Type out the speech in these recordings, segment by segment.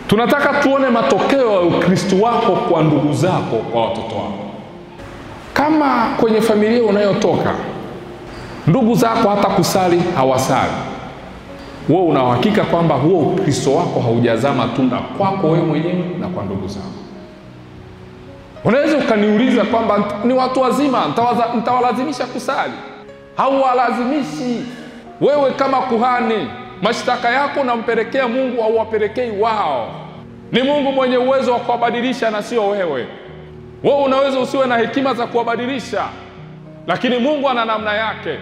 Tunataka tuone matokeo ya Ukristo wako kwa ndugu zako, kwa watoto wako. Kama kwenye familia unayotoka ndugu zako hata kusali hawasali, wewe una uhakika kwamba huo Ukristo wako haujazaa matunda kwako wewe mwenyewe na kwa ndugu zako. Unaweza ukaniuliza kwamba ni watu wazima nitawalazimisha kusali. Hauwalazimishi. Wewe kama kuhani, mashtaka yako unampelekea Mungu au wapelekei wao. Ni Mungu mwenye uwezo wa kuwabadilisha na sio wewe. Wewe unaweza usiwe na hekima za kuwabadilisha, lakini Mungu ana namna yake.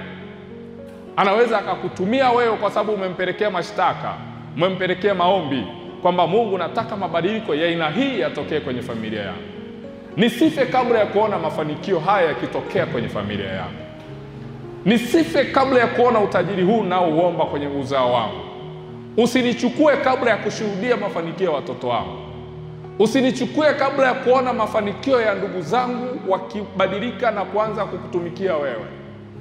Anaweza akakutumia wewe kwa sababu umempelekea mashtaka, umempelekea maombi kwamba Mungu, nataka mabadiliko ya aina hii yatokee kwenye familia yangu. Nisife kabla ya kuona mafanikio haya yakitokea kwenye familia yangu. Nisife kabla ya kuona utajiri huu naouomba kwenye uzao wangu. Usinichukue kabla ya kushuhudia mafanikio ya watoto wangu. Usinichukue kabla ya kuona mafanikio ya ndugu zangu wakibadilika na kuanza kukutumikia wewe.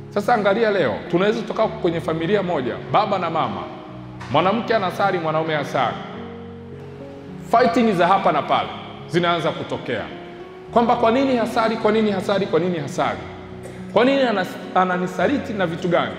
Sasa angalia leo, tunaweza kutoka kwenye familia moja, baba na mama, mwanamke anasali, mwanaume hasali. Fighting za hapa na pale zinaanza kutokea. Kwamba kwa nini hasali, kwa nini hasali, kwa nini hasali? Kwa nini ananisaliti na vitu gani?